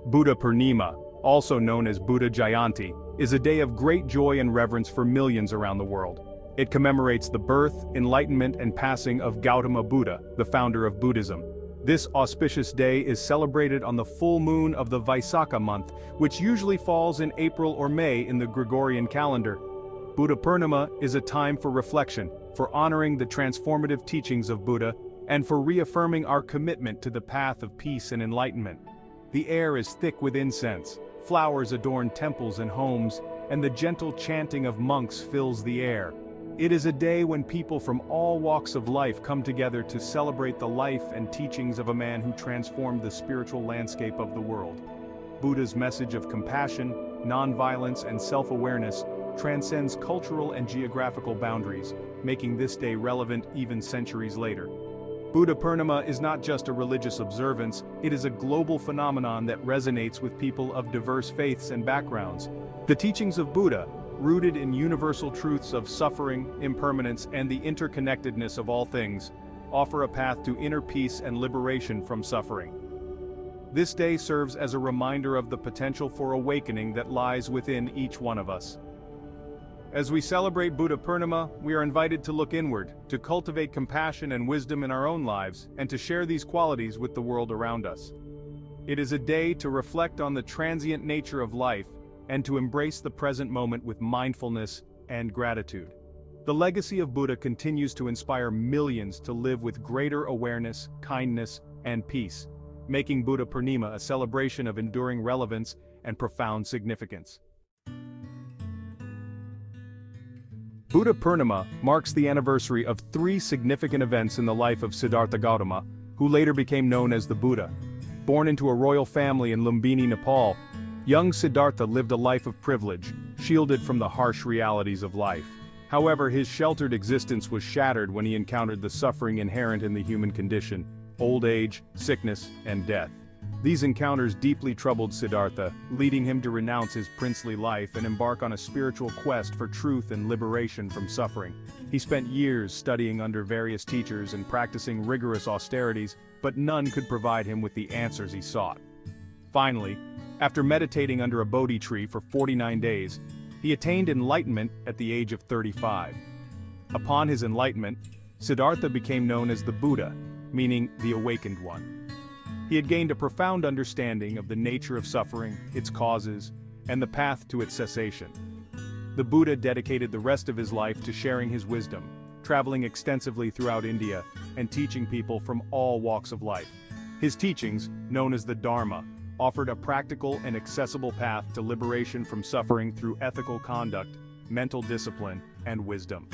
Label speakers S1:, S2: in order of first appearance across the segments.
S1: Buddha Purnima, also known as Buddha Jayanti, is a day of great joy and reverence for millions around the world. It commemorates the birth, enlightenment, and passing of Gautama Buddha, the founder of Buddhism. This auspicious day is celebrated on the full moon of the Vaisakha month, which usually falls in April or May in the Gregorian calendar. Buddha Purnima is a time for reflection, for honoring the transformative teachings of Buddha, and for reaffirming our commitment to the path of peace and enlightenment. The air is thick with incense, flowers adorn temples and homes, and the gentle chanting of monks fills the air. It is a day when people from all walks of life come together to celebrate the life and teachings of a man who transformed the spiritual landscape of the world. Buddha's message of compassion, nonviolence, and self-awareness transcends cultural and geographical boundaries, making this day relevant even centuries later. Buddha Purnima is not just a religious observance, it is a global phenomenon that resonates with people of diverse faiths and backgrounds. The teachings of Buddha, rooted in universal truths of suffering, impermanence, and the interconnectedness of all things, offer a path to inner peace and liberation from suffering. This day serves as a reminder of the potential for awakening that lies within each one of us. As we celebrate Buddha Purnima, we are invited to look inward, to cultivate compassion and wisdom in our own lives, and to share these qualities with the world around us. It is a day to reflect on the transient nature of life, and to embrace the present moment with mindfulness and gratitude. The legacy of Buddha continues to inspire millions to live with greater awareness, kindness, and peace, making Buddha Purnima a celebration of enduring relevance and profound significance. Buddha Purnima marks the anniversary of three significant events in the life of Siddhartha Gautama, who later became known as the Buddha. Born into a royal family in Lumbini, Nepal, young Siddhartha lived a life of privilege, shielded from the harsh realities of life. However, his sheltered existence was shattered when he encountered the suffering inherent in the human condition: old age, sickness, and death. These encounters deeply troubled Siddhartha, leading him to renounce his princely life and embark on a spiritual quest for truth and liberation from suffering. He spent years studying under various teachers and practicing rigorous austerities, but none could provide him with the answers he sought. Finally, after meditating under a Bodhi tree for 49 days, he attained enlightenment at the age of 35. Upon his enlightenment, Siddhartha became known as the Buddha, meaning the awakened one. He had gained a profound understanding of the nature of suffering, its causes, and the path to its cessation. The Buddha dedicated the rest of his life to sharing his wisdom, traveling extensively throughout India, and teaching people from all walks of life. His teachings, known as the Dharma, offered a practical and accessible path to liberation from suffering through ethical conduct, mental discipline, and wisdom.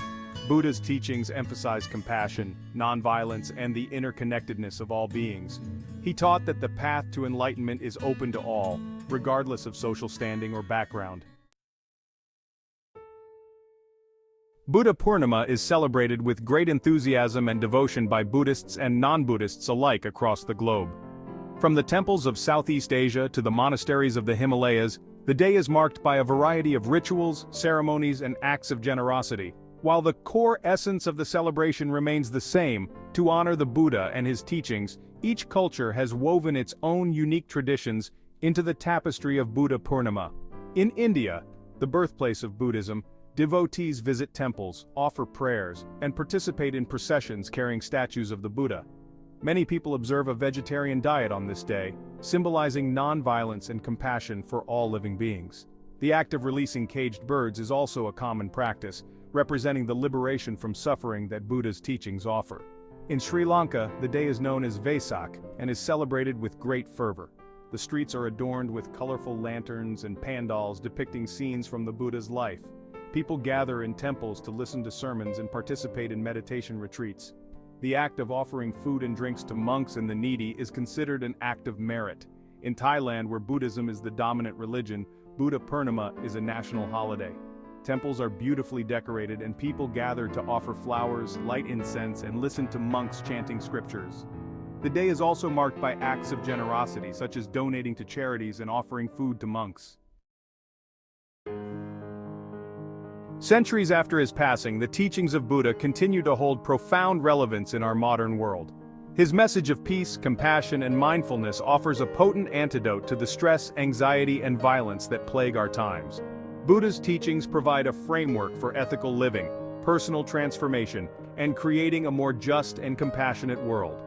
S1: Buddha's teachings emphasize compassion, nonviolence, and the interconnectedness of all beings. He taught that the path to enlightenment is open to all, regardless of social standing or background. Buddha Purnima is celebrated with great enthusiasm and devotion by Buddhists and non-Buddhists alike across the globe. From the temples of Southeast Asia to the monasteries of the Himalayas, the day is marked by a variety of rituals, ceremonies, and acts of generosity. While the core essence of the celebration remains the same, to honor the Buddha and his teachings, each culture has woven its own unique traditions into the tapestry of Buddha Purnima. In India, the birthplace of Buddhism, devotees visit temples, offer prayers, and participate in processions carrying statues of the Buddha. Many people observe a vegetarian diet on this day, symbolizing nonviolence and compassion for all living beings. The act of releasing caged birds is also a common practice, representing the liberation from suffering that Buddha's teachings offer. In Sri Lanka, the day is known as Vesak and is celebrated with great fervor. The streets are adorned with colorful lanterns and pandals depicting scenes from the Buddha's life. People gather in temples to listen to sermons and participate in meditation retreats. The act of offering food and drinks to monks and the needy is considered an act of merit. In Thailand, where Buddhism is the dominant religion, Buddha Purnima is a national holiday. Temples are beautifully decorated and people gather to offer flowers, light incense, and listen to monks chanting scriptures. The day is also marked by acts of generosity, such as donating to charities and offering food to monks. Centuries after his passing, the teachings of Buddha continue to hold profound relevance in our modern world. His message of peace, compassion, and mindfulness offers a potent antidote to the stress, anxiety, and violence that plague our times. Buddha's teachings provide a framework for ethical living, personal transformation, and creating a more just and compassionate world.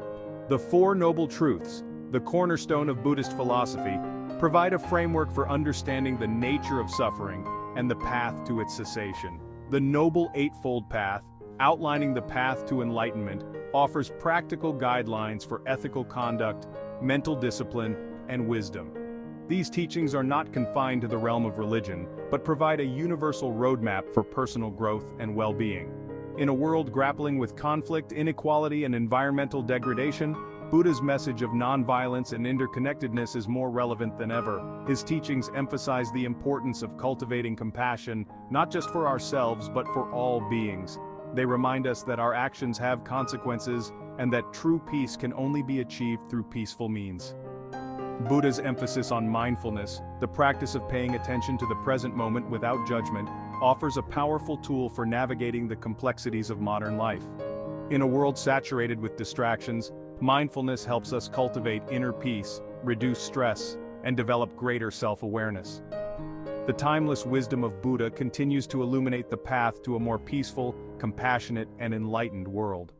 S1: The Four Noble Truths, the cornerstone of Buddhist philosophy, provide a framework for understanding the nature of suffering and the path to its cessation. The Noble Eightfold Path, outlining the path to enlightenment, offers practical guidelines for ethical conduct, mental discipline, and wisdom. These teachings are not confined to the realm of religion, but provide a universal roadmap for personal growth and well-being. In a world grappling with conflict, inequality, and environmental degradation, Buddha's message of non-violence and interconnectedness is more relevant than ever. His teachings emphasize the importance of cultivating compassion, not just for ourselves but for all beings. They remind us that our actions have consequences and that true peace can only be achieved through peaceful means. Buddha's emphasis on mindfulness, the practice of paying attention to the present moment without judgment, offers a powerful tool for navigating the complexities of modern life. In a world saturated with distractions, mindfulness helps us cultivate inner peace, reduce stress, and develop greater self-awareness. The timeless wisdom of Buddha continues to illuminate the path to a more peaceful, compassionate, and enlightened world.